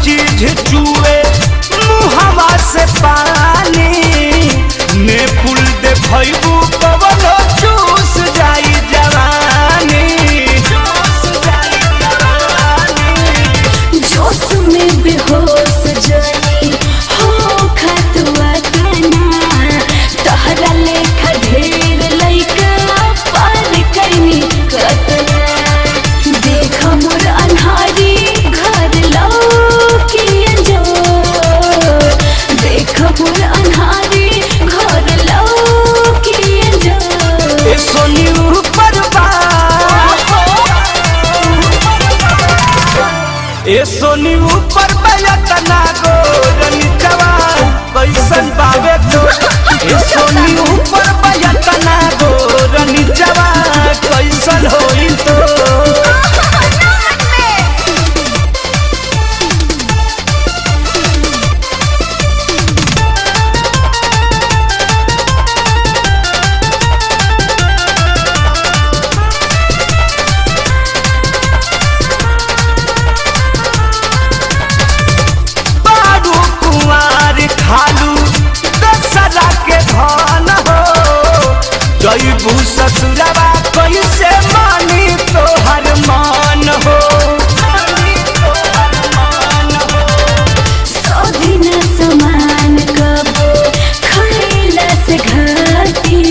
चीज चुए मुहवा से पानी ने पुल दे भइबू कवनो चूस जाई जवानी जोश में बेहोश जाई हो खतवा तना तहरा लेखा ढेर लइका पार कइनी कतना देख मोर अन्हारी घर लौकी अंजोर देख मोर अन्हारी घर लौकी अंजोर ए सोनी ऊपर बा ए सोनी ऊपर बयतना गोर नीचवा कैसन बावे तो ए सोनी ऊपर बयतना गोर नीचवा कैसन होई तो खालू दसरा के धन हो जईबू ससुरवा कैसे मानी तोहर मान हो दिन समान कबो खैला से घाटी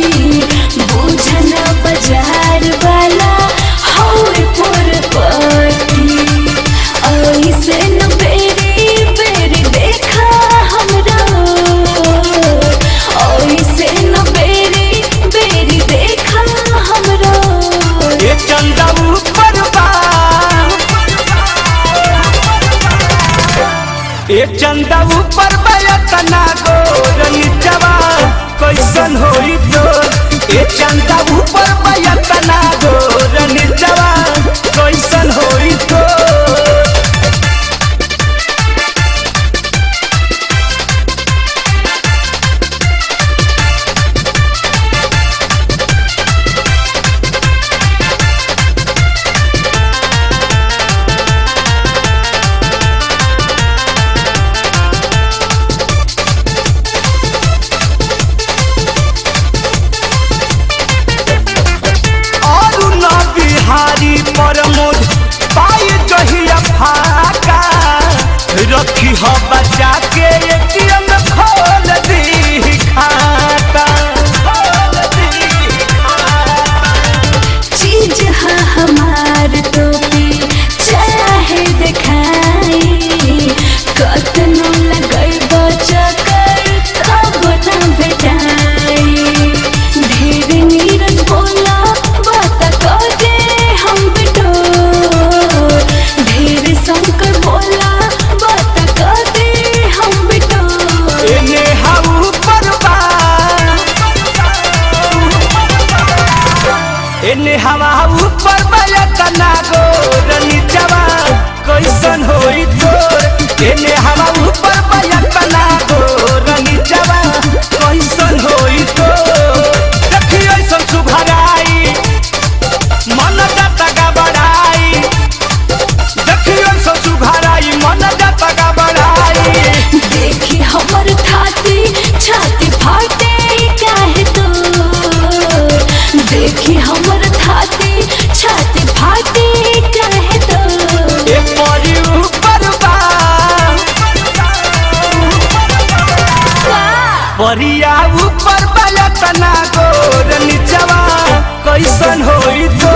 बुझन बाजार वाला हौर पर पटी ऐसे न बेरी बेरी देखा हमरा ऐसे न बेरी बेरी देखा हमरा ये चंदा ऊपर बा ये चंदा ऊपर बयतना गोर नीचवा कैसन होई तो ये चंदा ऊपर बयतना गोर नीचवा कैसन होई तो बिहारी प्रमोद पाई जहिया फाका रखी हो बचा के एटीएम खोल दी खाता चीज है हमार तो भी चाहे दिखाई कतनो लगैब चक्कर तब न भेटाई ढेर नीरज बोला बात कहे हम बिटोर ढेर शंकर बोला बात कहे हम बिटोर एने हाउ परबा एने हवा ऊपर बयतना गोर नीचवा कैसन होई तोर एने हवा ऊपर बयतना गोर नीचवा कैसन होई तोर देखी ऐसन सुभराई मन जाता गबड़ाई देखी ऐसन सुभराई मन जाता गबड़ाई देखी हमर छाती फाटे काहे तो देखी हमर छाती फाटे काहे तो ए परी ऊपर बा परिया ऊपर बयतना गोर नीचवा कैसन होई तो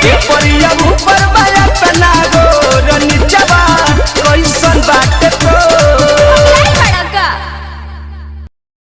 ए परिया ऊपर